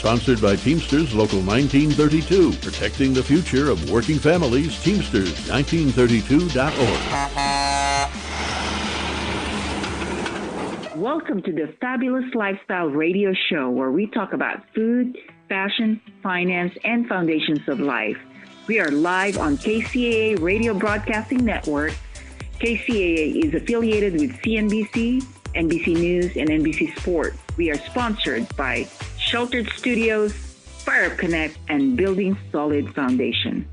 Sponsored by Teamsters Local 1932, protecting the future of working families. Teamsters1932.org. Welcome to the Fabulous Lifestyle Radio Show, where we talk about food, fashion, finance, and foundations of life. We are live on KCAA Radio Broadcasting Network. KCAA is affiliated with CNBC, NBC News, and NBC Sports. We are sponsored by Sheltered Studios, Fire Up Connect, and Building Solid Foundation.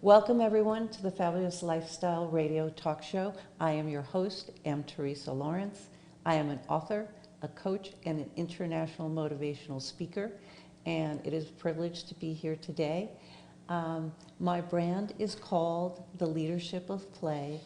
Welcome everyone to the Fabulous Lifestyle Radio Talk Show. I am your host, M. Teresa Lawrence. I am an author, a coach, and an international motivational speaker, and it is a privilege to be here today. My brand is called The Leadership of Play,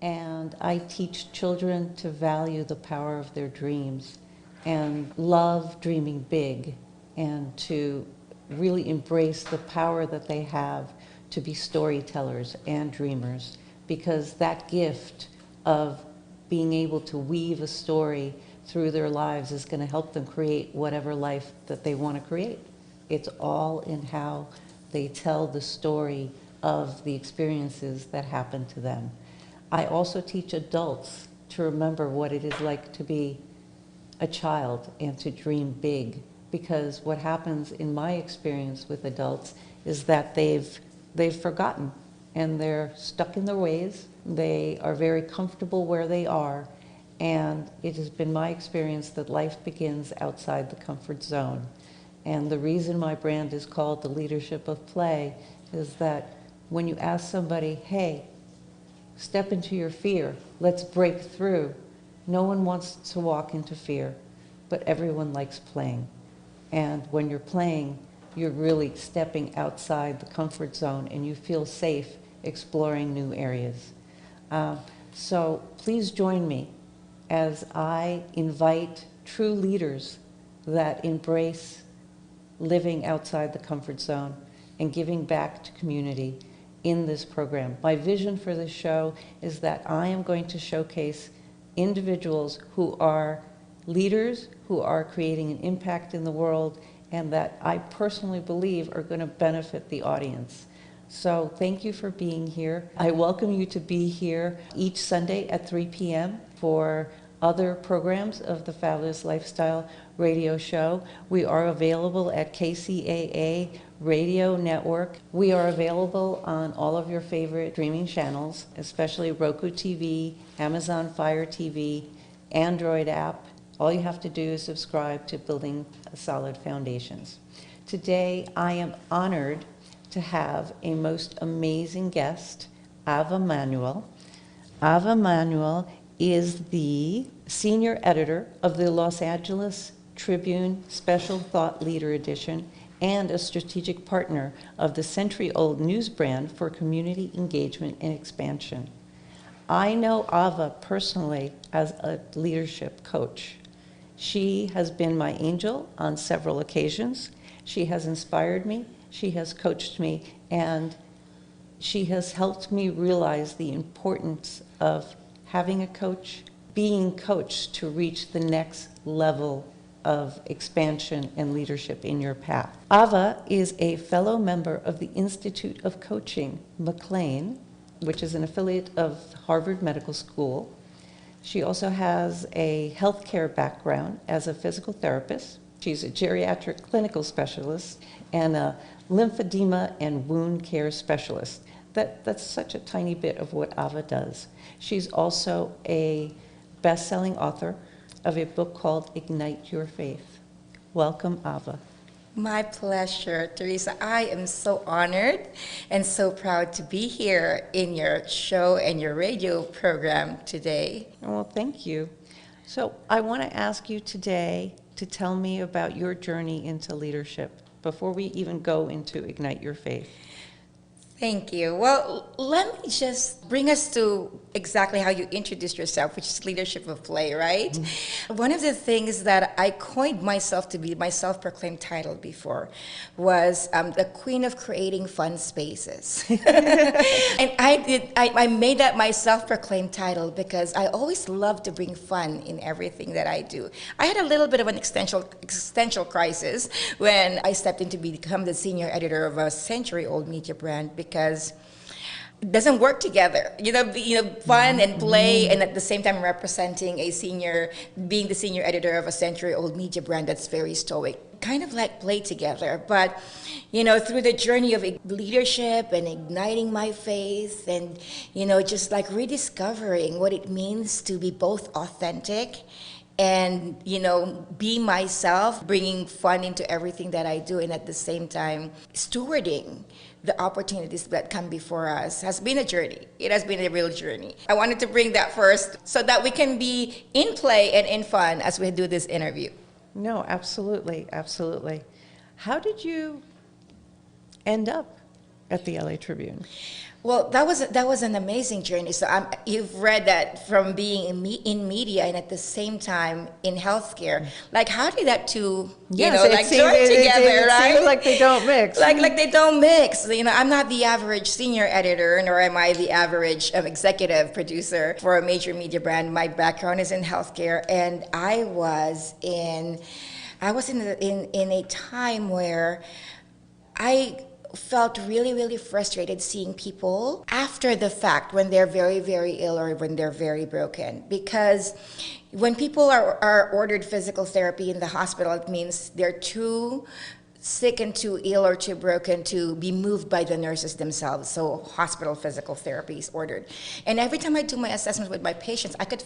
and I teach children to value the power of their dreams and love dreaming big, and to really embrace the power that they have to be storytellers and dreamers, because that gift of being able to weave a story through their lives is going to help them create whatever life that they want to create. It's all in how they tell the story of the experiences that happen to them. I also teach adults to remember what it is like to be a child and to dream big, because what happens in my experience with adults is that they've forgotten and they're stuck in their ways. They are very comfortable where they are, and it has been my experience that life begins outside the comfort zone. And the reason my brand is called The Leadership of Play is that when you ask somebody, hey, step into your fear, let's break through, no one wants to walk into fear, but everyone likes playing. And when you're playing, you're really stepping outside the comfort zone and you feel safe exploring new areas. So please join me as I invite true leaders that embrace living outside the comfort zone and giving back to community in this program. My vision for this show is that I am going to showcase individuals who are leaders, who are creating an impact in the world, and that I personally believe are going to benefit the audience. So thank you for being here. I welcome you to be here each Sunday at 3 p.m. for other programs of the Fabulous Lifestyle Radio Show. We are available at KCAA Radio Network. We are available on all of your favorite streaming channels, especially Roku TV, Amazon Fire TV, Android app. All you have to do is subscribe to Building Solid Foundations. Today, I am honored to have a most amazing guest, Ava Manuel. Ava Manuel is the senior editor of the Los Angeles Tribune Special Thought Leader Edition and a strategic partner of the century-old news brand for community engagement and expansion. I know Ava personally as a leadership coach. She has been my angel on several occasions. She has inspired me, she has coached me, and she has helped me realize the importance of having a coach, being coached to reach the next level of expansion and leadership in your path. Ava is a fellow member of the Institute of Coaching, McLean, which is an affiliate of Harvard Medical School. She also has a healthcare background as a physical therapist. She's a geriatric clinical specialist and a lymphedema and wound care specialist. That's such a tiny bit of what Ava does. She's also a best-selling author of a book called Ignite Your Faith. Welcome, Ava. My pleasure, Teresa. I am so honored and so proud to be here in your show and your radio program today. Well, thank you. So I want to ask you today to tell me about your journey into leadership before we even go into Ignite Your Faith. Thank you. Well, let me just bring us to exactly how you introduced yourself, which is leadership of play, right? One of the things that I coined myself to be, my self-proclaimed title before, was the queen of creating fun spaces. And I made that my self-proclaimed title because I always love to bring fun in everything that I do. I had a little bit of an existential crisis when I stepped in to become the senior editor of a century-old media brand because it doesn't work together. Fun and play, and at the same time representing being the senior editor of a century-old media brand that's very stoic. Kind of like play together, but through the journey of leadership and igniting my faith, and just like rediscovering what it means to be both authentic and be myself, bringing fun into everything that I do, and at the same time stewarding the opportunities that come before us has been a journey. It has been a real journey. I wanted to bring that first so that we can be in play and in fun as we do this interview. No, absolutely, absolutely. How did you end up at the LA Tribune? Well, that was an amazing journey. So you've read that from being in media and at the same time in healthcare. Like, how did that two, join together, right? It seems like they don't mix. Like they don't mix. I'm not the average senior editor, nor am I the average executive producer for a major media brand. My background is in healthcare, and I was in a time where I felt really, really frustrated seeing people after the fact when they're very, very ill or when they're very broken. Because when people are ordered physical therapy in the hospital, it means they're too sick and too ill or too broken to be moved by the nurses themselves. So hospital physical therapy is ordered. And every time I do my assessments with my patients, I could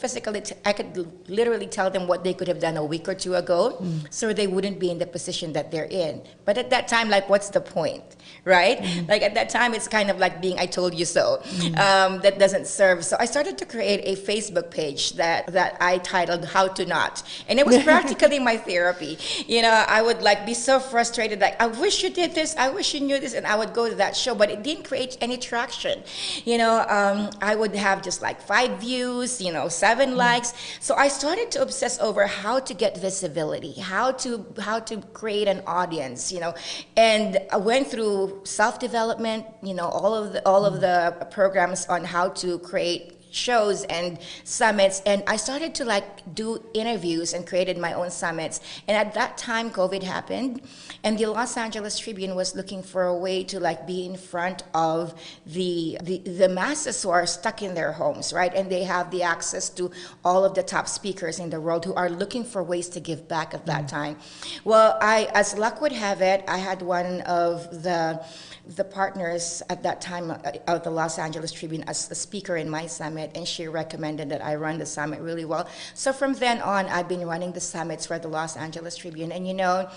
literally tell them what they could have done a week or two ago, so they wouldn't be in the position that they're in. But at that time, like, what's the point, right? Like, at that time, it's kind of like being I told you so. That doesn't serve. So I started to create a Facebook page that I titled How to Not. And it was practically my therapy. I would be so frustrated, like, I wish you did this, I wish you knew this, and I would go to that show, but it didn't create any traction. I would have just 5 views, 7 likes. So I started to obsess over how to get visibility, how to create an audience, and I went through self-development, all of the programs on how to create shows and summits, and I started to do interviews and created my own summits. And at that time, COVID happened, and the Los Angeles Tribune was looking for a way to be in front of the masses who are stuck in their homes, right? And they have the access to all of the top speakers in the world who are looking for ways to give back at that time. Well, as luck would have it, I had one of the partners at that time of the Los Angeles Tribune as the speaker in my summit, and she recommended that I run the summit really well. So from then on, I've been running the summits for the Los Angeles Tribune. And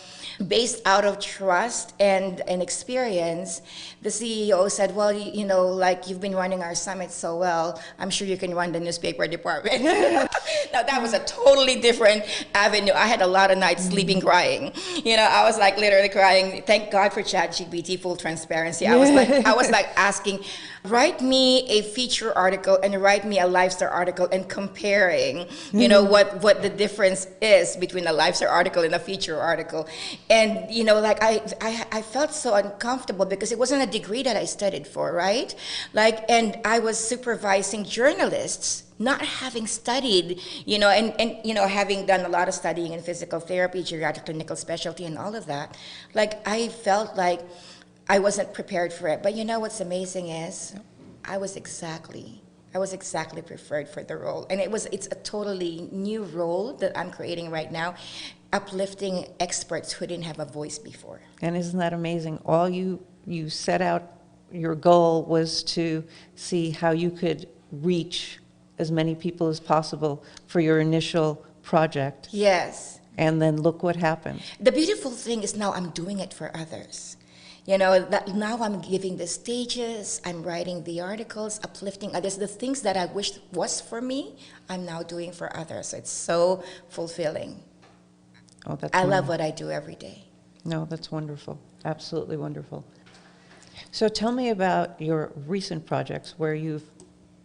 based out of trust and experience, the CEO said, well, you've been running our summit so well, I'm sure you can run the newspaper department. Now, that was a totally different avenue. I had a lot of nights sleeping, crying. I was literally crying. Thank God for ChatGPT, full transparency. I was asking, write me a feature article and write me a lifestyle article, and comparing, what the difference is between a lifestyle article and a feature article. And, I felt so uncomfortable because it wasn't a degree that I studied for, right? And I was supervising journalists, not having studied, and having done a lot of studying in physical therapy, geriatric clinical specialty, and all of that. I felt like I wasn't prepared for it. But what's amazing is I was exactly prepared for the role. And it's a totally new role that I'm creating right now, uplifting experts who didn't have a voice before. And isn't that amazing? All you set out, your goal was to see how you could reach as many people as possible for your initial project. Yes. And then look what happened. The beautiful thing is now I'm doing it for others. That now I'm giving the stages, I'm writing the articles, uplifting others. The things that I wished was for me, I'm now doing for others. It's so fulfilling. Oh, that's I love what I do every day. No, that's wonderful. Absolutely wonderful. So tell me about your recent projects where you've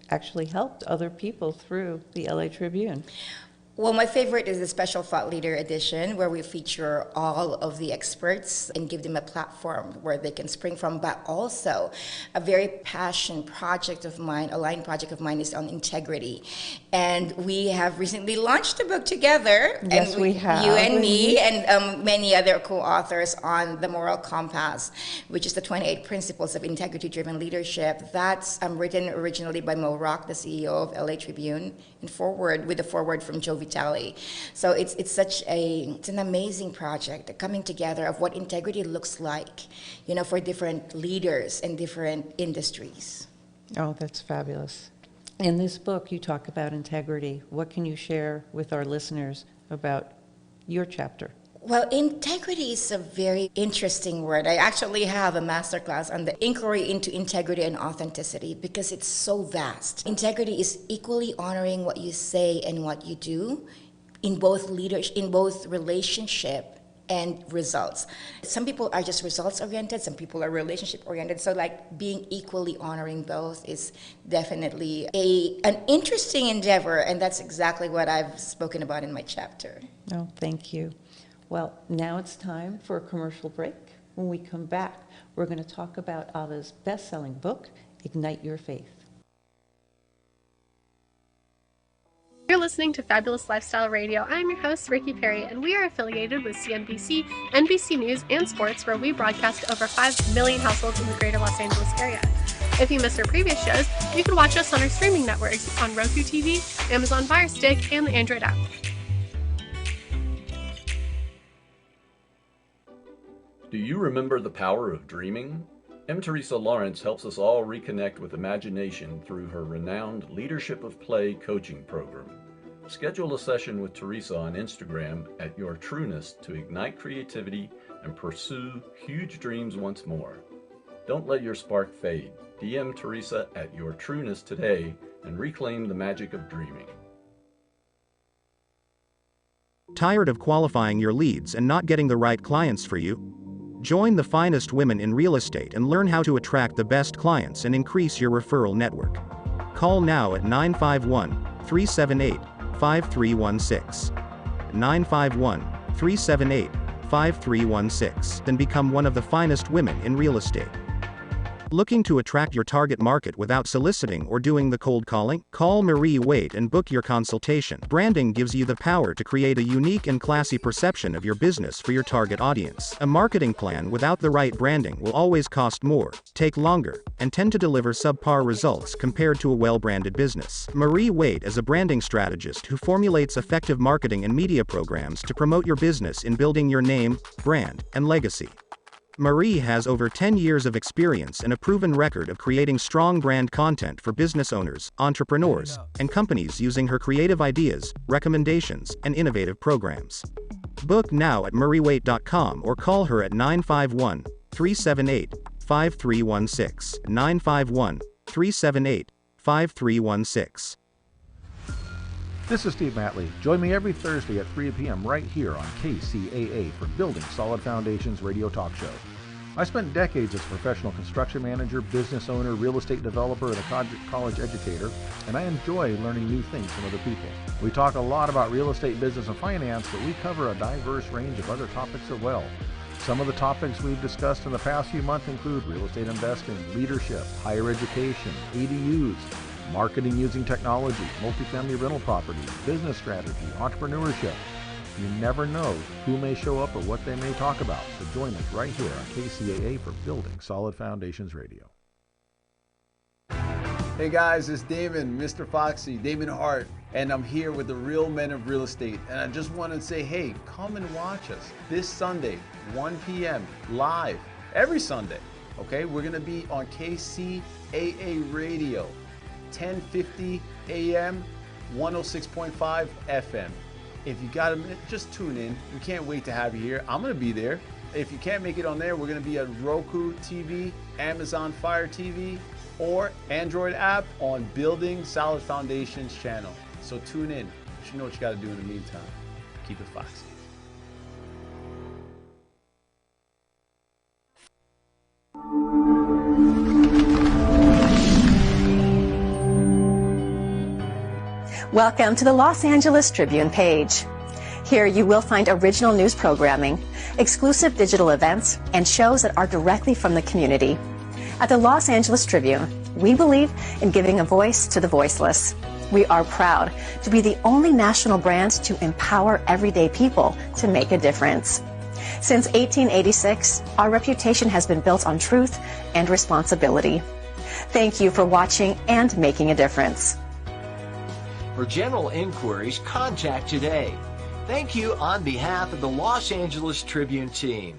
actually helped other people through the LA Tribune. Well, my favorite is the Special Thought Leader edition, where we feature all of the experts and give them a platform where they can spring from. But also, a very passion project of mine, a line project of mine, is on integrity. And we have recently launched a book together. Yes, and we have. You and me and many other co-authors on the Moral Compass, which is the 28 Principles of Integrity-Driven Leadership. That's written originally by Mo Rock, the CEO of LA Tribune, with a foreword from Joe Vitale. So it's an amazing project, the coming together of what integrity looks like, for different leaders in different industries. Oh, that's fabulous. In this book, you talk about integrity. What can you share with our listeners about your chapter? Well, integrity is a very interesting word. I actually have a masterclass on the inquiry into integrity and authenticity because it's so vast. Integrity is equally honoring what you say and what you do in both relationship and results. Some people are just results oriented, some people are relationship oriented. So being equally honoring both is definitely an interesting endeavor, and that's exactly what I've spoken about in my chapter. Oh, thank you. Well, now it's time for a commercial break. When we come back, we're going to talk about Ava's best-selling book, Ignite Your Faith. You're listening to Fabulous Lifestyle Radio. I'm your host, Ricky Perry, and we are affiliated with CNBC, NBC News, and Sports, where we broadcast to over 5 million households in the greater Los Angeles area. If you missed our previous shows, you can watch us on our streaming networks on Roku TV, Amazon Fire Stick, and the Android app. Do you remember the power of dreaming? M. Teresa Lawrence helps us all reconnect with imagination through her renowned Leadership of Play coaching program. Schedule a session with Teresa on Instagram at Your Trueness to ignite creativity and pursue huge dreams once more. Don't let your spark fade. DM Teresa at Your Trueness today and reclaim the magic of dreaming. Tired of qualifying your leads and not getting the right clients for you? Join the finest women in real estate and learn how to attract the best clients and increase your referral network. Call now at 951-378-5316. 951-378-5316 and become one of the finest women in real estate. Looking to attract your target market without soliciting or doing the cold calling? Call Marie Waite and book your consultation. Branding gives you the power to create a unique and classy perception of your business for your target audience. A marketing plan without the right branding will always cost more, take longer, and tend to deliver subpar results compared to a well-branded business. Marie Waite is a branding strategist who formulates effective marketing and media programs to promote your business in building your name, brand, and legacy. Marie has over 10 years of experience and a proven record of creating strong brand content for business owners, entrepreneurs, and companies using her creative ideas, recommendations, and innovative programs. Book now at mariewaite.com or call her at 951-378-5316, 951-378-5316. This is Steve Matley. Join me every Thursday at 3 p.m. right here on KCAA for Building Solid Foundations radio talk show. I spent decades as a professional construction manager, business owner, real estate developer, and a college educator, and I enjoy learning new things from other people. We talk a lot about real estate, business, and finance, but we cover a diverse range of other topics as well. Some of the topics we've discussed in the past few months include real estate investing, leadership, higher education, ADUs, marketing using technology, multifamily rental properties, business strategy, entrepreneurship. You never know who may show up or what they may talk about. So join us right here on KCAA for Building Solid Foundations Radio. Hey guys, it's Damon, Mr. Foxy, Damon Hart, and I'm here with the Real Men of Real Estate. And I just want to say, hey, come and watch us this Sunday, 1 p.m. live, every Sunday. Okay, we're going to be on KCAA Radio. 10:50 a.m., 106.5 FM. If you got a minute, just tune in. We can't wait to have you here. I'm going to be there. If you can't make it on there, we're going to be at Roku TV, Amazon Fire TV, or Android app on Building Solid Foundations channel. So tune in. You know what you got to do in the meantime. Keep it foxy. Welcome to the Los Angeles Tribune page. Here you will find original news programming, exclusive digital events, and shows that are directly from the community. At the Los Angeles Tribune, we believe in giving a voice to the voiceless. We are proud to be the only national brand to empower everyday people to make a difference. Since 1886, our reputation has been built on truth and responsibility. Thank you for watching and making a difference. For general inquiries, contact today. Thank you on behalf of the Los Angeles Tribune team.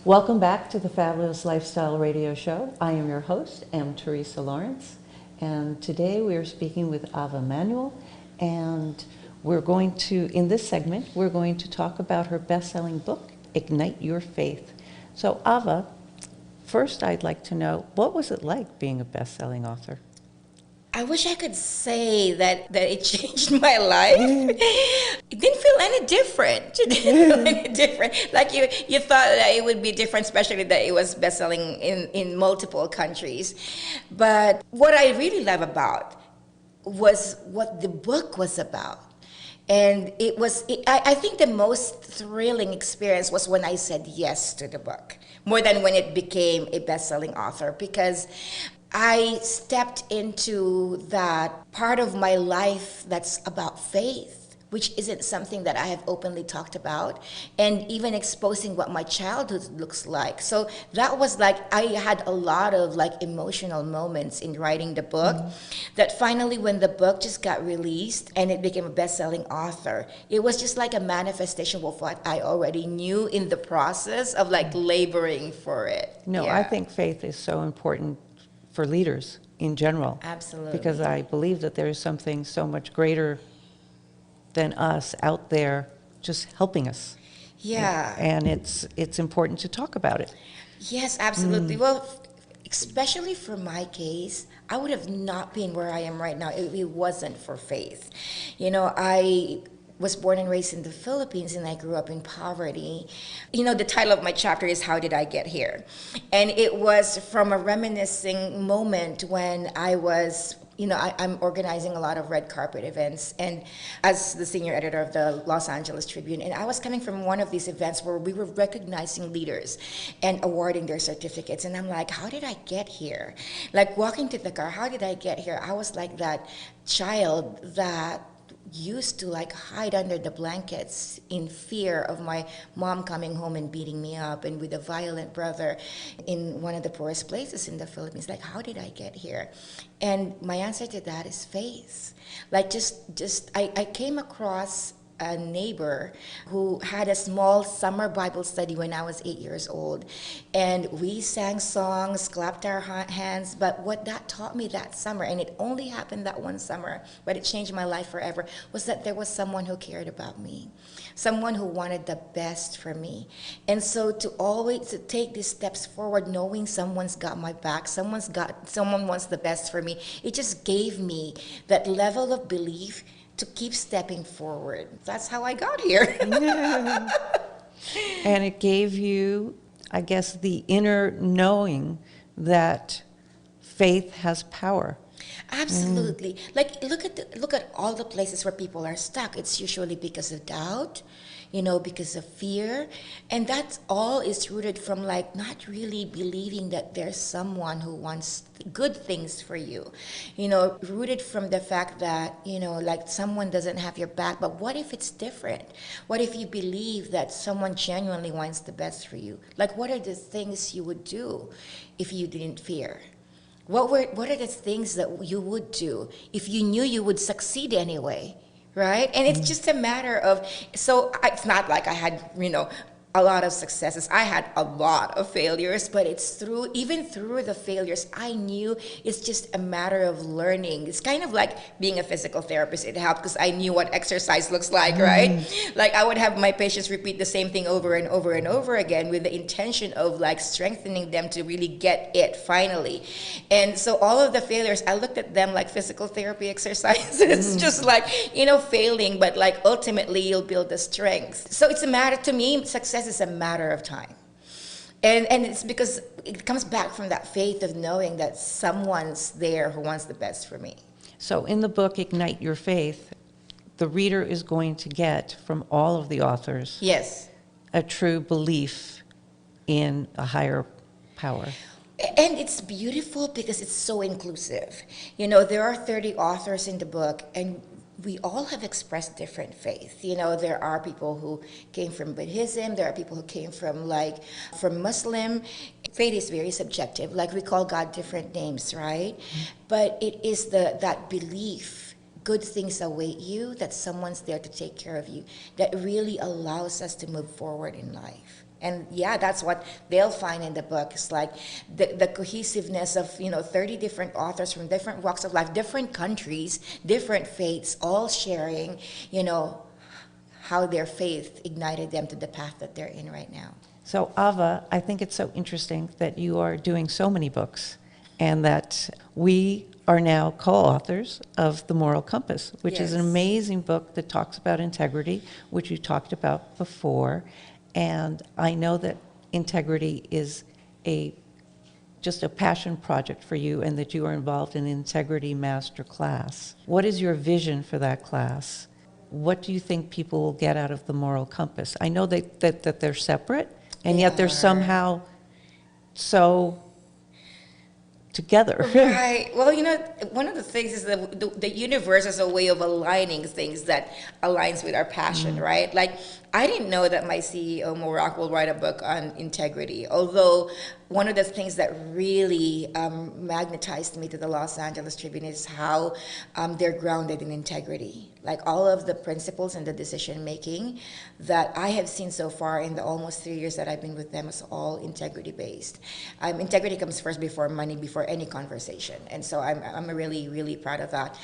Welcome back to the Fabulous Lifestyle Radio Show. I am your host, M. Teresa Lawrence, and today we are speaking with Ava Manuel, and we're going to, in this segment, we're going to talk about her best-selling book, Ignite Your Faith. So Ava, first I'd like to know, what was it like being a best-selling author? I wish I could say that it changed my life. It didn't feel any different. It didn't feel any different. Like you thought that it would be different, especially that it was best-selling in multiple countries. But what I really love about was what the book was about. And I think the most thrilling experience was when I said yes to the book, more than when it became a best-selling author, because I stepped into that part of my life that's about faith, which isn't something that I have openly talked about, and even exposing what my childhood looks like. So that was like, I had a lot of like emotional moments in writing the book, that finally when the book just got released and it became a best-selling author, it was just like a manifestation of what I already knew in the process of like laboring for it. No, Yeah. I think faith is so important for leaders in general. Absolutely. Because I believe that there is something so much greater than us out there just helping us. Yeah. And it's important to talk about it. Yes, absolutely. Well, especially for my case, I would have not been where I am right now if it wasn't for faith. You know, I was born and raised in the Philippines, and I grew up in poverty. You know, the title of my chapter is How Did I Get Here? And it was from a reminiscing moment when I was, you know, I'm organizing a lot of red carpet events, and as the senior editor of the Los Angeles Tribune, and I was coming from one of these events where we were recognizing leaders and awarding their certificates, and I'm like, how did I get here? Like walking to the car, how did I get here? I was like that child that used to like hide under the blankets in fear of my mom coming home and beating me up, and with a violent brother in one of the poorest places in the Philippines. Like, how did I get here? And my answer to that is faith. Like I came across a neighbor who had a small summer Bible study when I was 8 years old. And we sang songs, clapped our hands, but what that taught me that summer, and it only happened that one summer, but it changed my life forever, was that there was someone who cared about me, someone who wanted the best for me. And so to take these steps forward, knowing someone's got my back, someone wants the best for me, it just gave me that level of belief to keep stepping forward. That's how I got here. And it gave you, I guess, the inner knowing that faith has power. Absolutely. Like look at all the places where people are stuck. It's usually because of doubt, you know, because of fear. And that all is rooted from like not really believing that there's someone who wants good things for you. You know, rooted from the fact that, you know, like someone doesn't have your back, but what if it's different? What if you believe that someone genuinely wants the best for you? Like, what are the things you would do if you didn't fear? What are the things that you would do if you knew you would succeed anyway, right? And it's just a matter of, so it's not like I had, you know, a lot of successes. I had a lot of failures, but it's even through the failures, I knew it's just a matter of learning. It's kind of like being a physical therapist. It helped because I knew what exercise looks like, right? Like I would have my patients repeat the same thing over and over and over again with the intention of like strengthening them to really get it finally. And so all of the failures, I looked at them like physical therapy exercises, just like, you know, failing, but like ultimately you'll build the strength. So it's a matter, to me, success is a matter of time. And it's because it comes back from that faith of knowing that someone's there who wants the best for me. So in the book, Ignite Your Faith, the reader is going to get from all of the authors Yes. a true belief in a higher power. And it's beautiful because it's so inclusive. You know, there are 30 authors in the book, and we all have expressed different faith. You know, there are people who came from Buddhism, there are people who came from Muslim. Faith is very subjective. Like, we call God different names, right? But it is that belief, good things await you, that someone's there to take care of you, that really allows us to move forward in life. And yeah, that's what they'll find in the book. It's like the cohesiveness of, 30 different authors from different walks of life, different countries, different faiths, all sharing, how their faith ignited them to the path that they're in right now. So Ava, I think it's so interesting that you are doing so many books and that we are now co-authors of The Moral Compass, which is an amazing book that talks about integrity, which you talked about before. And I know that integrity is just a passion project for you, and that you are involved in an Integrity Master Class. What is your vision for that class? What do you think people will get out of the Moral Compass? I know that they're separate, and yet they're somehow so together. Right. Well, one of the things is that the universe is a way of aligning things that aligns with our passion, right? Like, I didn't know that my CEO, Morak, will write a book on integrity, although one of the things that really magnetized me to the Los Angeles Tribune is how they're grounded in integrity. Like, all of the principles and the decision making that I have seen so far in the almost 3 years that I've been with them is all integrity based. Integrity comes first before money, before any conversation. And so I'm really, really proud of that.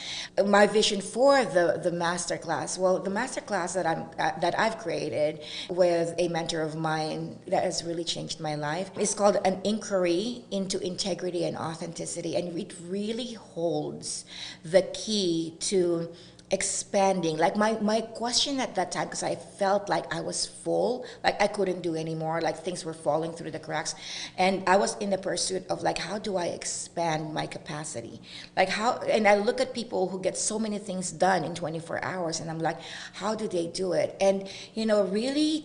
My vision for the master class, well, the master class that I've created with a mentor of mine that has really changed my life, is called An Inquiry into Integrity and Authenticity. And it really holds the key to expanding. Like, my question at that time, because I felt like I was full, like I couldn't do anymore, like things were falling through the cracks, and I was in the pursuit of, like, how do I expand my capacity? Like, and I look at people who get so many things done in 24 hours, and I'm like, how do they do it? And really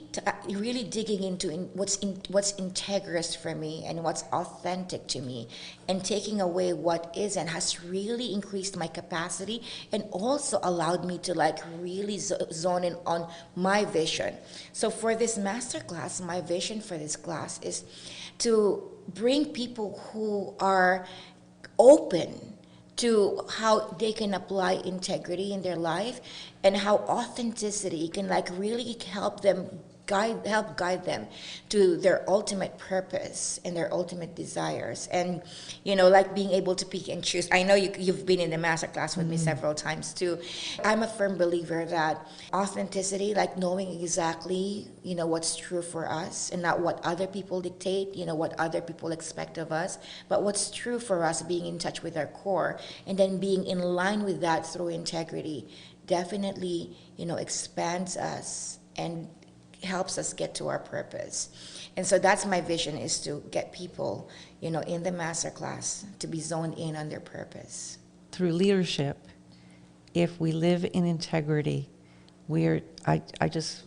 digging into what's integrous for me and what's authentic to me, and taking away what isn't, has really increased my capacity, and also allowed me to, like, really zone in on my vision. So for this masterclass, my vision for this class is to bring people who are open to how they can apply integrity in their life, and how authenticity can, like, really help guide them to their ultimate purpose and their ultimate desires. And like, being able to pick and choose. I know you've been in the master class with me several times too. I'm a firm believer that authenticity, like knowing exactly what's true for us, and not what other people dictate, what other people expect of us, but what's true for us, being in touch with our core, and then being in line with that through integrity, definitely expands us and helps us get to our purpose. And so that's my vision, is to get people, in the master class, to be zoned in on their purpose. Through leadership, if we live in integrity, I just,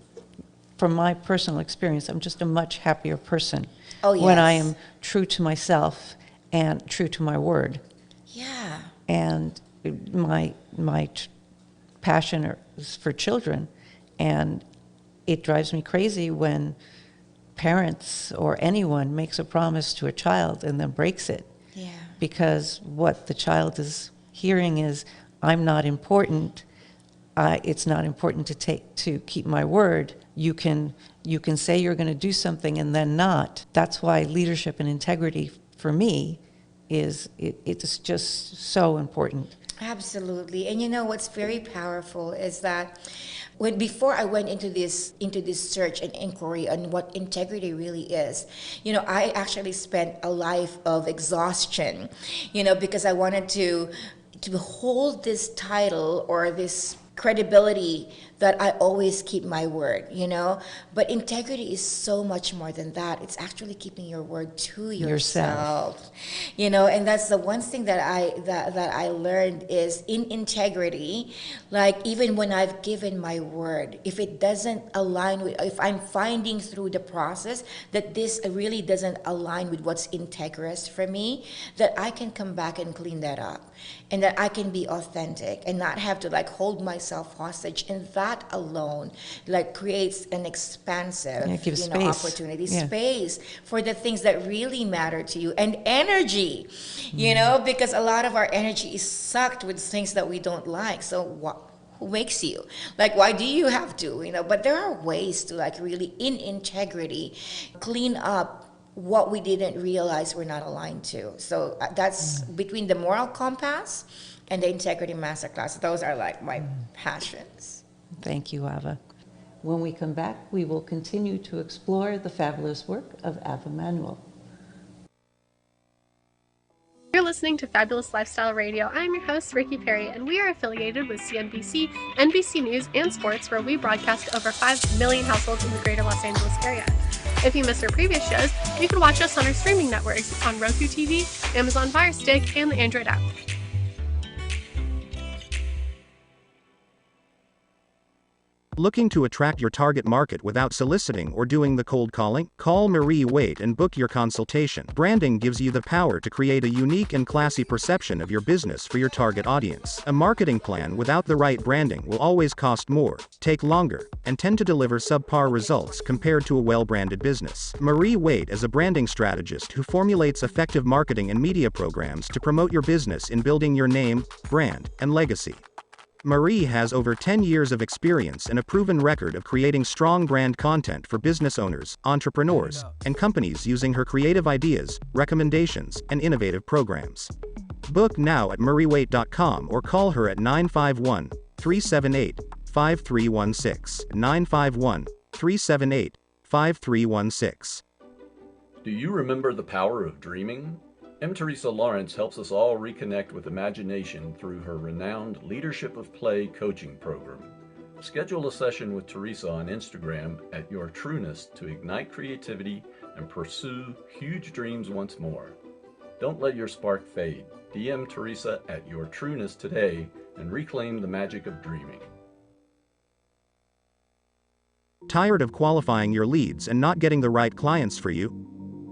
from my personal experience, I'm just a much happier person when I am true to myself and true to my word. Yeah. And my passion is for children, and it drives me crazy when parents or anyone makes a promise to a child and then breaks it. Yeah. Because what the child is hearing is, I'm not important. It's not important to keep my word. You can say you're going to do something and then not. That's why leadership and integrity for me it's just so important. Absolutely. And what's very powerful is that before I went into this search and inquiry on what integrity really is, I actually spent a life of exhaustion, because I wanted to hold this title or this credibility that I always keep my word, you know? But integrity is so much more than that. It's actually keeping your word to yourself. You know, and that's the one thing that I learned is in integrity, like even when I've given my word, if it doesn't align with, if I'm finding through the process that this really doesn't align with what's integrous for me, that I can come back and clean that up. And that I can be authentic and not have to like hold myself hostage. And that alone like creates an expansive opportunity, space for the things that really matter to you, and energy, you know, because a lot of our energy is sucked with things that we don't like. So who makes you? Like, why do you have to, you know? But there are ways to like really in integrity clean up what we didn't realize we're not aligned to. So that's between the moral compass and the integrity masterclass. Those are like my passions. Thank you, Ava. When we come back, we will continue to explore the fabulous work of Ava Manuel. You're listening to Fabulous Lifestyle Radio. I'm your host, Ricky Perry, and we are affiliated with CNBC, NBC News, and Sports, where we broadcast over 5 million households in the greater Los Angeles area. If you missed our previous shows, you can watch us on our streaming networks on Roku TV, Amazon Fire Stick, and the Android app. Looking to attract your target market without soliciting or doing the cold calling? Call Marie Waite and book your consultation. Branding gives you the power to create a unique and classy perception of your business for your target audience. A marketing plan without the right branding will always cost more, take longer, and tend to deliver subpar results compared to a well-branded business. Marie Waite is a branding strategist who formulates effective marketing and media programs to promote your business in building your name, brand, and legacy. Marie has over 10 years of experience and a proven record of creating strong brand content for business owners, entrepreneurs, and companies using her creative ideas, recommendations, and innovative programs. Book now at mariewaite.com or call her at 951-378-5316, 951-378-5316. Do you remember the power of dreaming? M. Teresa Lawrence helps us all reconnect with imagination through her renowned Leadership of Play coaching program. Schedule a session with Teresa on Instagram at Your Trueness to ignite creativity and pursue huge dreams once more. Don't let your spark fade. DM Teresa at Your Trueness today and reclaim the magic of dreaming. Tired of qualifying your leads and not getting the right clients for you?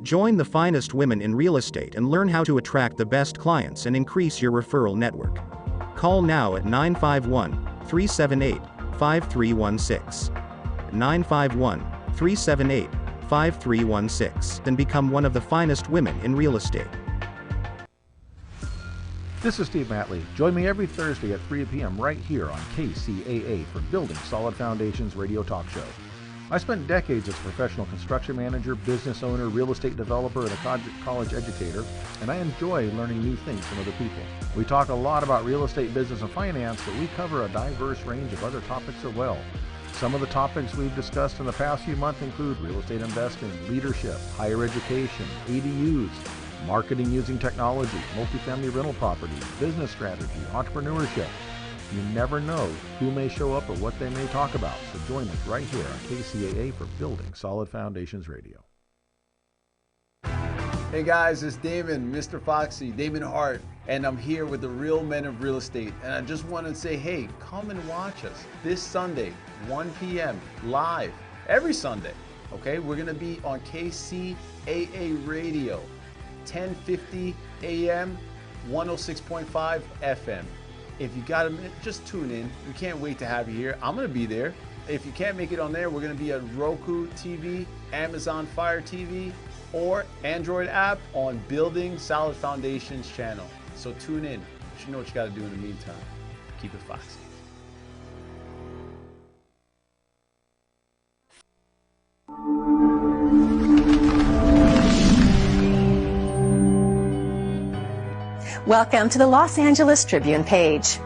Join the finest women in real estate and learn how to attract the best clients and increase your referral network. Call now at 951-378-5316. 951-378-5316 and become one of the finest women in real estate. This is Steve Matley. Join me every Thursday at 3 p.m. right here on KCAA for Building Solid Foundations radio talk show. I spent decades as a professional construction manager, business owner, real estate developer, and a college educator, and I enjoy learning new things from other people. We talk a lot about real estate, business, and finance, but we cover a diverse range of other topics as well. Some of the topics we've discussed in the past few months include real estate investing, leadership, higher education, ADUs, marketing using technology, multifamily rental properties, business strategy, entrepreneurship. You never know who may show up or what they may talk about, so join us right here on KCAA for Building Solid Foundations Radio. Hey guys, it's Damon, Mr. Foxy, Damon Hart, and I'm here with the real men of real estate. And I just want to say, hey, come and watch us this Sunday, 1 p.m. live, every Sunday. Okay, we're going to be on KCAA Radio, 1050 a.m., 106.5 FM. If you got a minute, just tune in. We can't wait to have you here. I'm going to be there. If you can't make it on there, we're going to be at Roku TV, Amazon Fire TV, or Android app on Building Solid Foundations channel. So tune in. You know what you got to do in the meantime. Keep it foxy. Welcome to the Los Angeles Tribune page.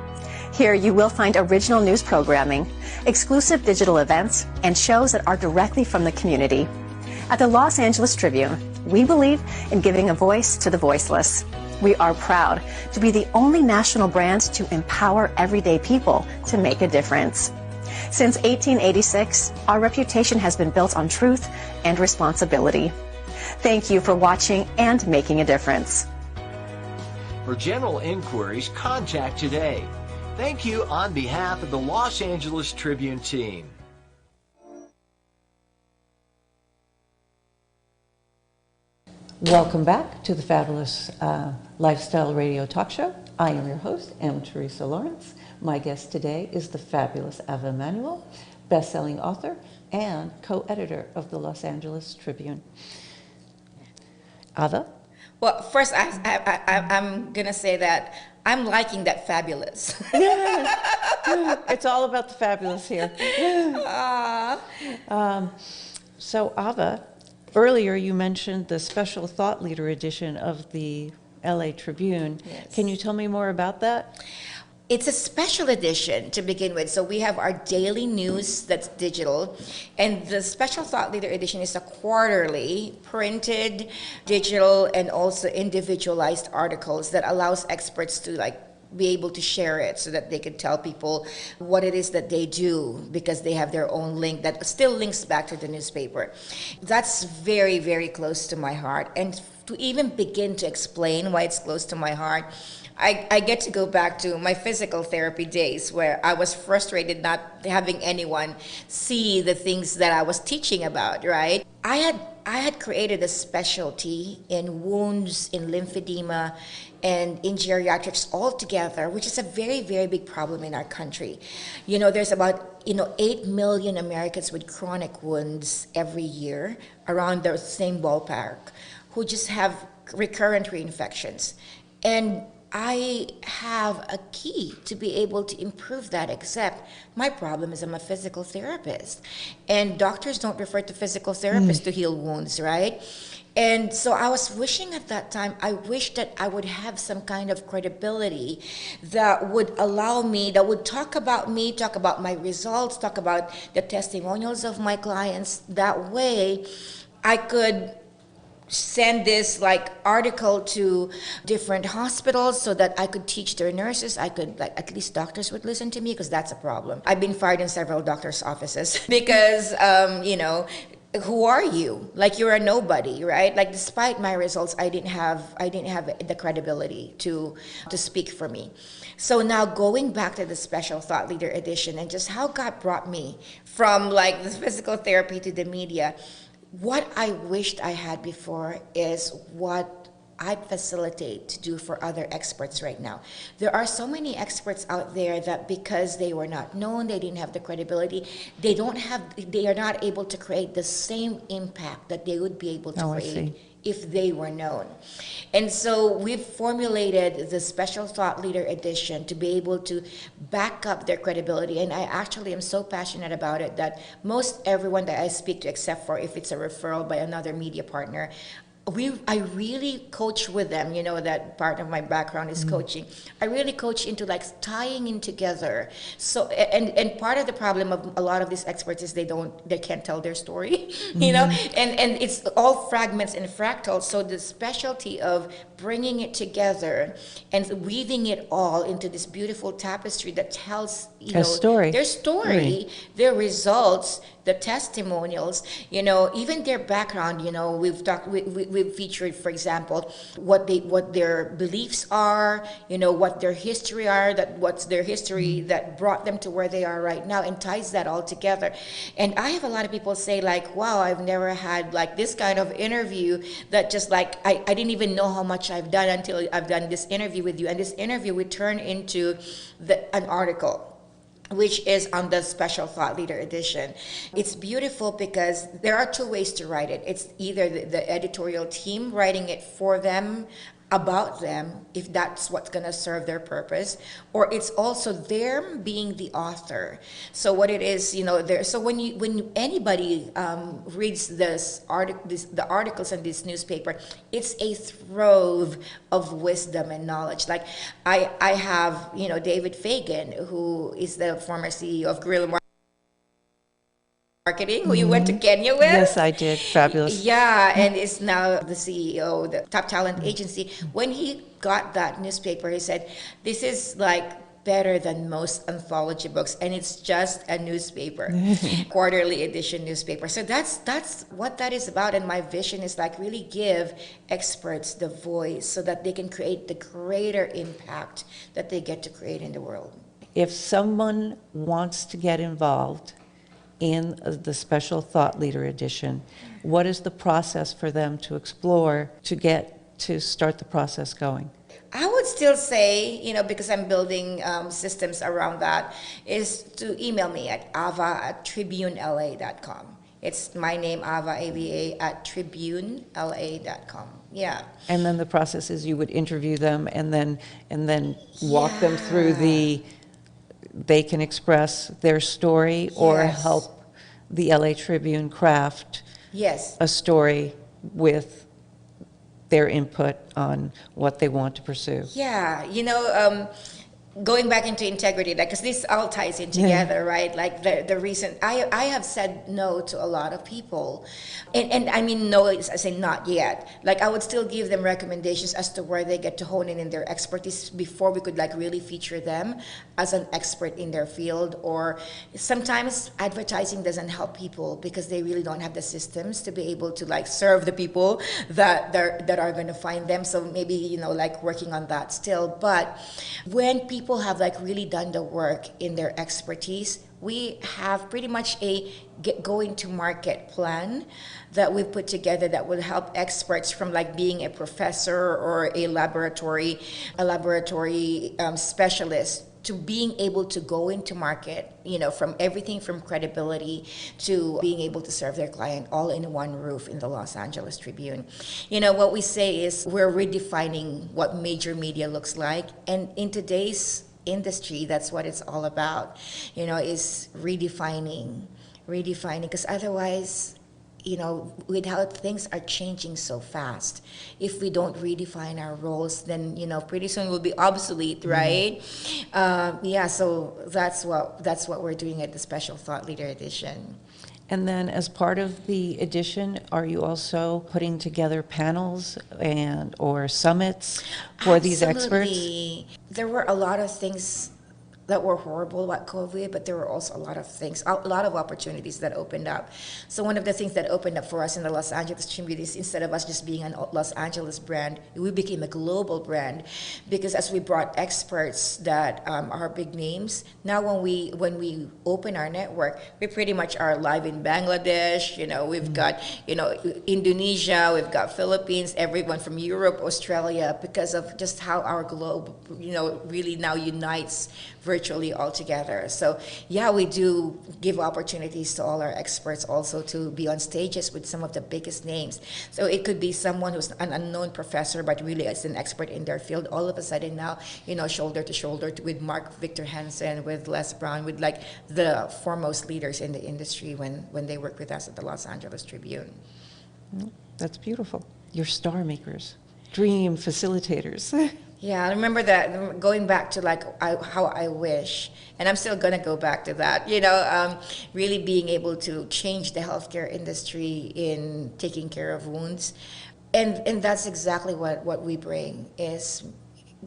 Here you will find original news programming, exclusive digital events, and shows that are directly from the community. At the Los Angeles Tribune, we believe in giving a voice to the voiceless. We are proud to be the only national brand to empower everyday people to make a difference. Since 1886, our reputation has been built on truth and responsibility. Thank you for watching and making a difference. For general inquiries, contact today. Thank you on behalf of the Los Angeles Tribune team. Welcome back to the Fabulous Lifestyle Radio Talk Show. I am your host, M. Teresa Lawrence. My guest today is the fabulous Ava Emanuel, best-selling author and co-editor of the Los Angeles Tribune. Ava? Well, first, I'm going to say that I'm liking that fabulous. It's all about the fabulous here. So, Ava, earlier you mentioned the special thought leader edition of the LA Tribune. Yes. Can you tell me more about that? It's a special edition to begin with. So we have our daily news that's digital, and the special thought leader edition is a quarterly printed, digital, and also individualized articles that allows experts to be able to share it so that they can tell people what it is that they do, because they have their own link that still links back to the newspaper. That's very, very close to my heart. And to even begin to explain why it's close to my heart, I get to go back to my physical therapy days where I was frustrated not having anyone see the things that I was teaching about, right? I had created a specialty in wounds, in lymphedema, and in geriatrics altogether, which is a very, very big problem in our country. You know, there's about 8 million Americans with chronic wounds every year, around the same ballpark, who just have recurrent reinfections. And I have a key to be able to improve that, except my problem is I'm a physical therapist. And doctors don't refer to physical therapists to heal wounds, right? And so I was wishing at that time, I wish that I would have some kind of credibility that would allow me, that would talk about me, talk about my results, talk about the testimonials of my clients. That way I could send this article to different hospitals so that I could teach their nurses. I could, at least doctors would listen to me, because that's a problem. I've been fired in several doctors' offices because, who are you? You're a nobody, right? Despite my results, I didn't have the credibility to speak for me. So now going back to the special thought leader edition and just how God brought me from the physical therapy to the media, what I wished I had before is what I facilitate to do for other experts right now. There are so many experts out there that because they were not known, they didn't have the credibility, they are not able to create the same impact that they would be able to create if they were known. And so we've formulated the special thought leader edition to be able to back up their credibility. And I actually am so passionate about it that most everyone that I speak to, except for if it's a referral by another media partner, I really coach with them. You know that part of my background is coaching. I really coach into tying in together. So and part of the problem of a lot of these experts is they can't tell their story, you know, and it's all fragments and fractals. So the specialty of bringing it together and weaving it all into this beautiful tapestry that tells their story, their results, the testimonials, even their background. We've featured, for example, what their beliefs are, what their history are, what's their history that brought them to where they are right now, and ties that all together. And I have a lot of people say wow, I've never had this kind of interview that just I didn't even know how much I've done until I've done this interview with you. And this interview would turn into an article, which is on the special thought leader edition. It's beautiful because there are two ways to write it. It's either the editorial team writing it for them, about them, if that's what's going to serve their purpose, or it's also them being the author. So what it is, so when anybody reads the articles in this newspaper, it's a trove of wisdom and knowledge. I have, David Fagan, who is the former CEO of Guerrilla Marketing. Marketing, who you went to Kenya with. Yes, I did. Fabulous. Yeah, and is now the CEO, the Top Talent Agency. When he got that newspaper, he said, "This is like better than most anthology books, and it's just a newspaper, quarterly edition newspaper." So that's what that is about. And my vision is like really give experts the voice so that they can create the greater impact that they get to create in the world. If someone wants to get involved in the Special Thought Leader Edition, what is the process for them to explore to start the process going? I would still say, because I'm building systems around that, is to email me at ava@tribunela.com. It's my name, Ava, AVA, @tribunela.com. Yeah. And then the process is you would interview them and then walk them through they can express their story or help the LA Tribune craft a story with their input on what they want to pursue. Yeah, going back into integrity, because this all ties in together, right? Like the reason I have said no to a lot of people, and I mean no, I say not yet. Like I would still give them recommendations as to where they get to hone in their expertise before we could like really feature them as an expert in their field. Or sometimes advertising doesn't help people because they really don't have the systems to be able to like serve the people that are going to find them. So maybe like working on that still. But when people have like really done the work in their expertise, we have pretty much a going to market plan that we've put together that will help experts from like being a professor or a laboratory specialist to being able to go into market, from everything from credibility to being able to serve their client all in one roof in the Los Angeles Tribune. What we say is we're redefining what major media looks like, and in today's industry, that's what it's all about, is redefining, because otherwise, with how things are changing so fast, if we don't redefine our roles, then pretty soon we'll be obsolete, right? So that's what we're doing at the Special Thought Leader Edition. And then as part of the edition, are you also putting together panels or summits for these experts? There were a lot of things that were horrible about COVID, but there were also a lot of opportunities that opened up. So one of the things that opened up for us in the Los Angeles Tribune is instead of us just being a Los Angeles brand, we became a global brand, because as we brought experts that are big names, now when we open our network, we pretty much are live in Bangladesh, we've got, Indonesia, we've got Philippines, everyone from Europe, Australia, because of just how our globe, really now unites virtually all together. So we do give opportunities to all our experts also to be on stages with some of the biggest names. So it could be someone who's an unknown professor but really is an expert in their field, all of a sudden now, shoulder to shoulder with Mark Victor Hansen, with Les Brown, with like the foremost leaders in the industry when they work with us at the Los Angeles Tribune. That's beautiful. You're star makers, dream facilitators. Yeah, I remember that, going back to like how I wish, and I'm still gonna go back to that, really being able to change the healthcare industry in taking care of wounds. And that's exactly what we bring, is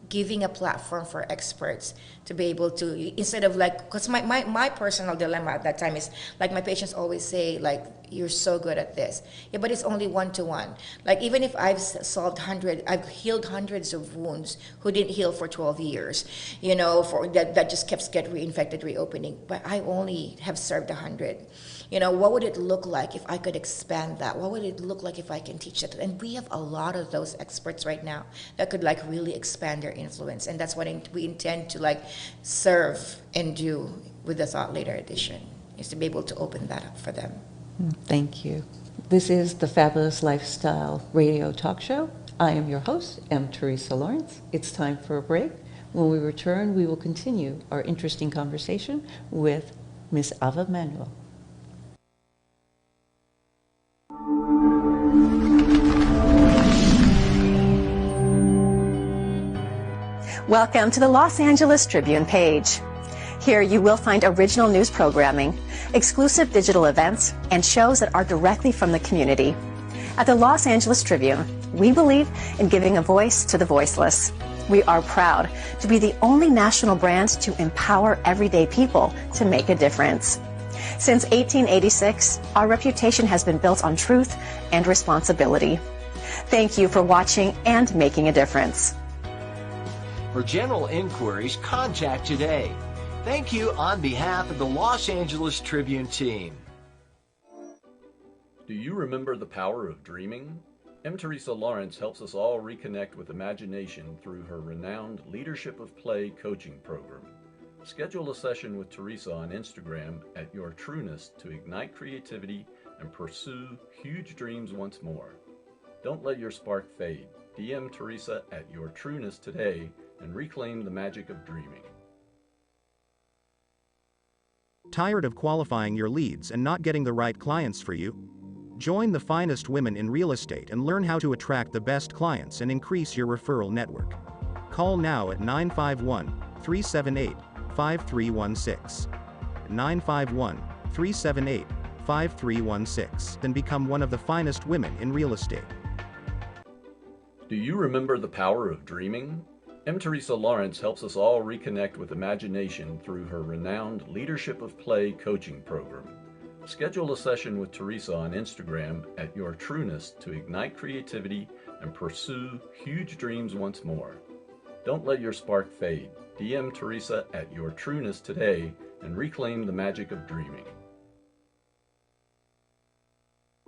giving a platform for experts to be able to, instead of like, because my personal dilemma at that time is like, my patients always say like, you're so good at this. Yeah, but it's only one-to-one. Like even if I've healed hundreds of wounds who didn't heal for 12 years, for that just kept getting reinfected, reopening. But I only have served 100. What would it look like if I could expand that? What would it look like if I can teach it? And we have a lot of those experts right now that could like really expand their influence. And that's what we intend to like serve and do with the Thought Leader Edition, is to be able to open that up for them. Thank you. This is the Fabulous Lifestyle Radio Talk Show. I am your host, M. Teresa Lawrence. It's time for a break. When we return, we will continue our interesting conversation with Ms. Ava Manuel. Welcome to the Los Angeles Tribune page. Here you will find original news programming, exclusive digital events, and shows that are directly from the community. At the Los Angeles Tribune, we believe in giving a voice to the voiceless. We are proud to be the only national brand to empower everyday people to make a difference. Since 1886, our reputation has been built on truth and responsibility. Thank you for watching and making a difference. For general inquiries, contact today. Thank you on behalf of the Los Angeles Tribune team. Do you remember the power of dreaming? M. Teresa Lawrence helps us all reconnect with imagination through her renowned Leadership of Play coaching program. Schedule a session with Teresa on Instagram at Your Trueness to ignite creativity and pursue huge dreams once more. Don't let your spark fade. DM Teresa at Your Trueness today and reclaim the magic of dreaming. Tired of qualifying your leads and not getting the right clients for you? Join the finest women in real estate and learn how to attract the best clients and increase your referral network. Call now at 951-378-5316. 951-378-5316 and become one of the finest women in real estate. Do you remember the power of dreaming? M. Teresa Lawrence helps us all reconnect with imagination through her renowned Leadership of Play coaching program. Schedule a session with Teresa on Instagram at Your Trueness to ignite creativity and pursue huge dreams once more. Don't let your spark fade. DM Teresa at Your Trueness today and reclaim the magic of dreaming.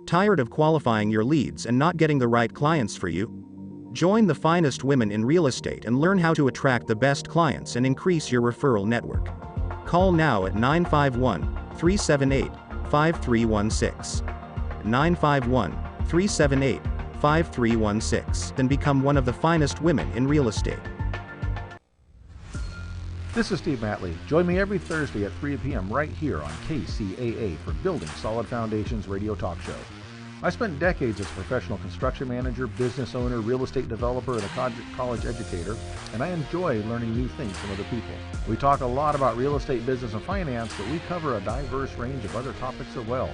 Tired of qualifying your leads and not getting the right clients for you? Join the finest women in real estate and learn how to attract the best clients and increase your referral network. Call now at 951-378-5316. 951-378-5316 and become one of the finest women in real estate. This is Steve Matley. Join me every Thursday at 3 p.m. right here on KCAA for Building Solid Foundations radio talk show. I spent decades as a professional construction manager, business owner, real estate developer, and a college educator, and I enjoy learning new things from other people. We talk a lot about real estate, business, and finance, but we cover a diverse range of other topics as well.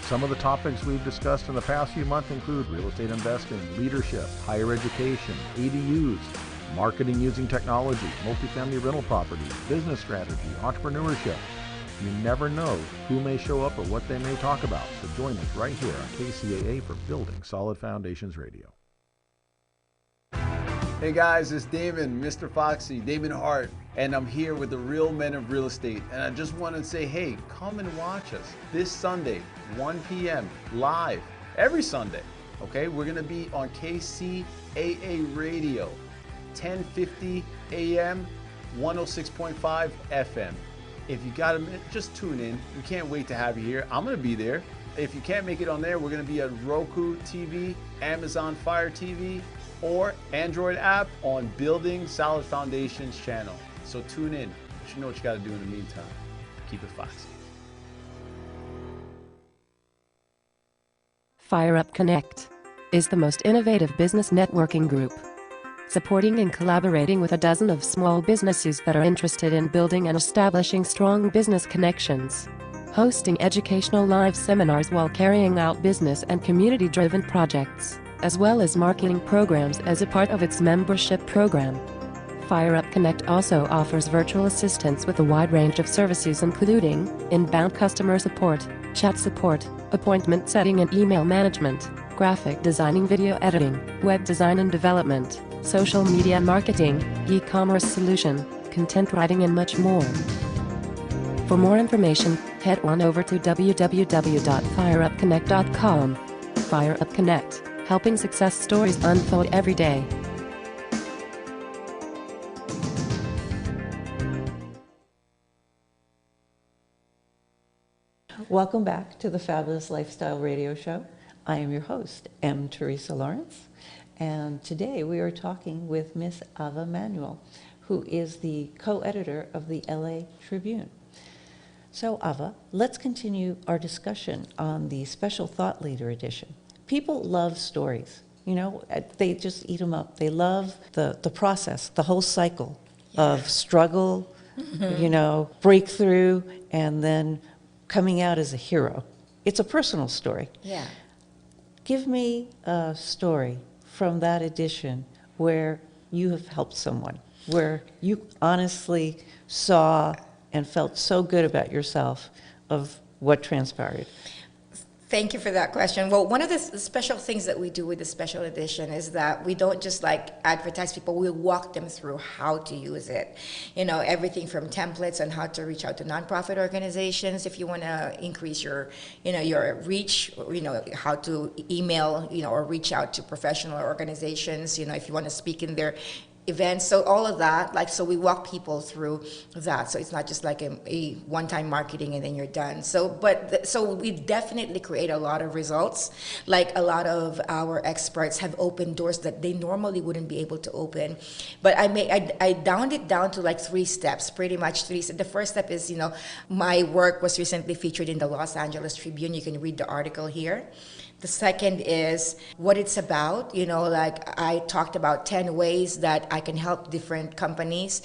Some of the topics we've discussed in the past few months include real estate investing, leadership, higher education, ADUs, marketing using technology, multifamily rental properties, business strategy, entrepreneurship. You never know who may show up or what they may talk about, so join us right here on KCAA for Building Solid Foundations Radio. Hey guys, it's Damon, Mr. Foxy, Damon Hart, and I'm here with the real men of real estate. And I just want to say, hey, come and watch us this Sunday, 1 p.m. live, every Sunday. Okay, we're going to be on KCAA Radio, 1050 AM, 106.5 FM. If you got a minute, just tune in. We can't wait to have you here. I'm going to be there. If you can't make it on there, we're going to be at Roku TV, Amazon Fire TV, or Android app on Building Solid Foundations channel. So tune in. You know what you got to do in the meantime. Keep it foxy. Fire Up Connect is the most innovative business networking group, supporting and collaborating with a dozen of small businesses that are interested in building and establishing strong business connections, hosting educational live seminars while carrying out business and community-driven projects, as well as marketing programs as a part of its membership program. Fire Up Connect also offers virtual assistance with a wide range of services including inbound customer support, chat support, appointment setting and email management, graphic designing, video editing, web design and development, social media marketing, e-commerce solution, content writing and much more. For more information, head on over to www.fireupconnect.com. Fire Up Connect, helping success stories unfold every day. Welcome back to the Fabulous Lifestyle Radio Show. I am your host, M. Teresa Lawrence, and today we are talking with Miss Ava Manuel, who is the co-editor of the LA Tribune. So Ava, let's continue our discussion on the Special Thought Leader edition. People love stories. You know, they just eat them up. They love the process, the whole cycle of struggle, you know, breakthrough, and then coming out as a hero. It's a personal story. Yeah. Give me a story from that edition where you have helped someone, where you honestly saw and felt so good about yourself of what transpired. Thank you for that question. Well, one of the special things that we do with the special edition is that we don't just like advertise people, we walk them through how to use it. You know, everything from templates on how to reach out to nonprofit organizations if you want to increase your, you know, your reach, you know, how to email, you know, or reach out to professional organizations, you know, if you want to speak in their events. So all of that, like, so we walk people through that. So it's not just like a one-time marketing and then you're done. So, so we definitely create a lot of results. Like a lot of our experts have opened doors that they normally wouldn't be able to open. But I downed it down to like 3 steps, pretty much 3 steps. The first step is, you know, my work was recently featured in the Los Angeles Tribune. You can read the article here. The second is what it's about. You know, like I talked about 10 ways that I can help different companies.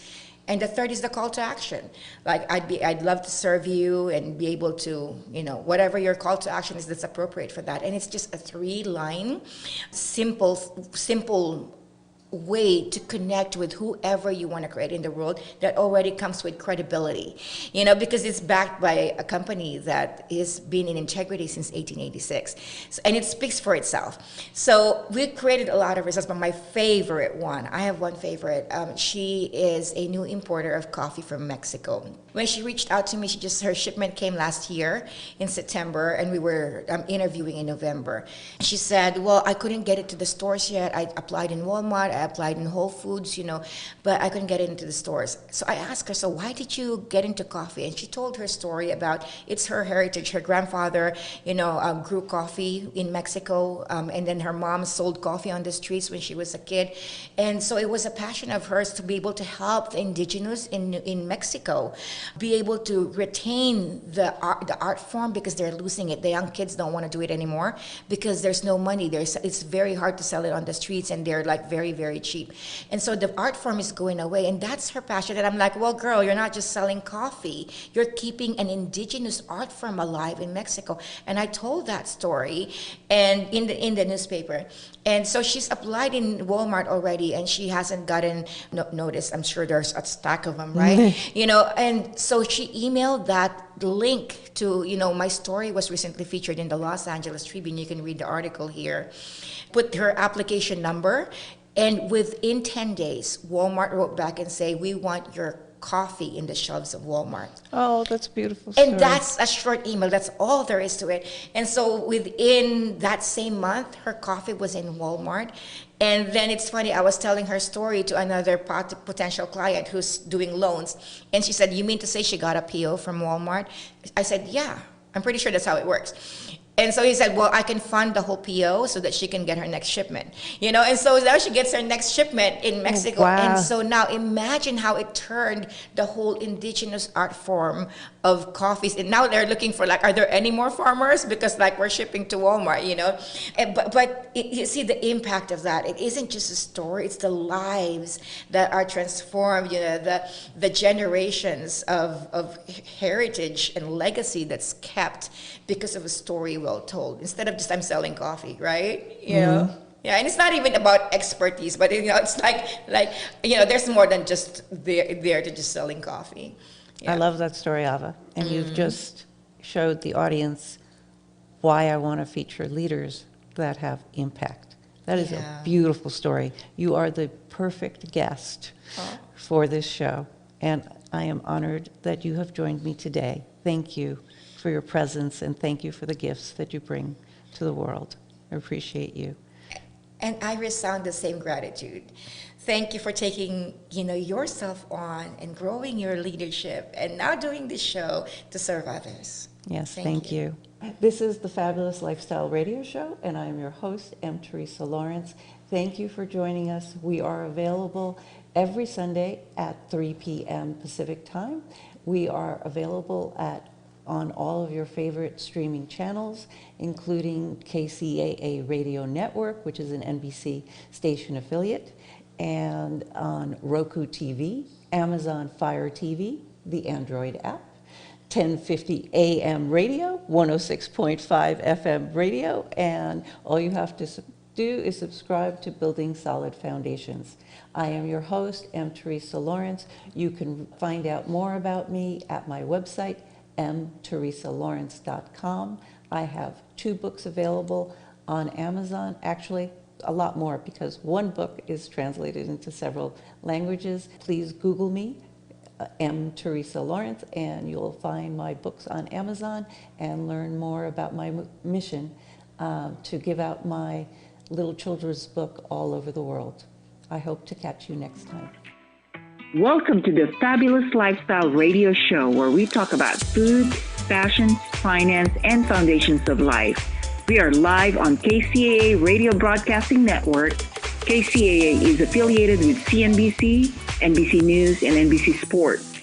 And the third is the call to action. Like I'd love to serve you and be able to, you know, whatever your call to action is that's appropriate for that. And it's just a 3-line, simple way to connect with whoever you want to create in the world that already comes with credibility, you know, because it's backed by a company that has been in integrity since 1886. So, and it speaks for itself. So we created a lot of results, but my favorite one, I have one favorite. She is a new importer of coffee from Mexico. When she reached out to me, her shipment came last year in September, and we were interviewing in November. She said, well, I couldn't get it to the stores yet. I applied in Walmart, I applied in Whole Foods, you know, but I couldn't get it into the stores. So I asked her, so why did you get into coffee? And she told her story about, it's her heritage. Her grandfather, you know, grew coffee in Mexico, and then her mom sold coffee on the streets when she was a kid. And so it was a passion of hers to be able to help the indigenous in Mexico be able to retain the art form, because they're losing it. The young kids don't want to do it anymore because there's no money. It's very hard to sell it on the streets, and they're like very, very cheap. And so the art form is going away, and that's her passion. And I'm like, well, girl, you're not just selling coffee. You're keeping an indigenous art form alive in Mexico. And I told that story and in the newspaper. And so she's applied in Walmart already, and she hasn't gotten notice. I'm sure there's a stack of them, right? You know, and so she emailed that link to, you know, my story was recently featured in the Los Angeles Tribune. You can read the article here. Put her application number, and within 10 days, Walmart wrote back and say, we want your coffee in the shelves of Walmart. Oh, that's a beautiful story. And that's a short email. That's all there is to it. And so within that same month, her coffee was in Walmart. And then it's funny, I was telling her story to another potential client who's doing loans. And she said, you mean to say she got a PO from Walmart? I said, yeah, I'm pretty sure that's how it works. And so he said, well, I can fund the whole PO so that she can get her next shipment. You know, and so now she gets her next shipment in Mexico. Oh, wow. And so now imagine how it turned the whole indigenous art form of coffees. And now they're looking for, like, are there any more farmers? Because, like, we're shipping to Walmart, you know. But you see the impact of that. It isn't just a story. It's the lives that are transformed, you know, the generations of heritage and legacy that's kept because of a story well told, instead of just I'm selling coffee, right? You know? Yeah, and it's not even about expertise, but, you know, it's like you know, there's more than just there to just selling coffee. Yeah. I love that story, Ava. And you've just showed the audience why I want to feature leaders that have impact. That is a beautiful story. You are the perfect guest for this show. And I am honored that you have joined me today. Thank you for your presence, and thank you for the gifts that you bring to the world. I appreciate you. And I resound the same gratitude. Thank you for taking, you know, yourself on and growing your leadership and now doing this show to serve others. Yes, thank you. This is the Fabulous Lifestyle Radio Show, and I am your host, M. Teresa Lawrence. Thank you for joining us. We are available every Sunday at 3 p.m. Pacific Time. We are available on all of your favorite streaming channels, including KCAA Radio Network, which is an NBC station affiliate. and on Roku TV, Amazon Fire TV, the Android app, 1050 AM radio, 106.5 FM radio, and all you have to do is subscribe to Building Solid Foundations. I am your host, M. Teresa Lawrence. You can find out more about me at my website, mteresalawrence.com. I have 2 books available on Amazon, actually a lot more because one book is translated into several languages. Please Google me, M. Teresa Lawrence, and you'll find my books on Amazon and learn more about my mission to give out my little children's book all over the world. I hope to catch you next time. Welcome to the Fabulous Lifestyle Radio Show, where we talk about food, fashion, finance, and foundations of life. We are live on KCAA Radio Broadcasting Network. KCAA is affiliated with CNBC, NBC News, and NBC Sports.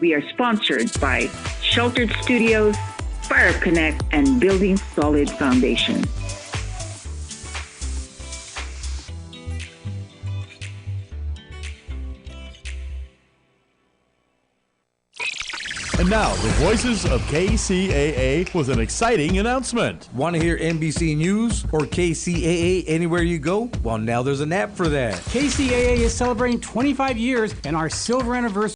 We are sponsored by Sheltered Studios, Fire Connect, and Building Solid Foundation. And now, the voices of KCAA with an exciting announcement. Want to hear NBC News or KCAA anywhere you go? Well, now there's an app for that. KCAA is celebrating 25 years, and our silver anniversary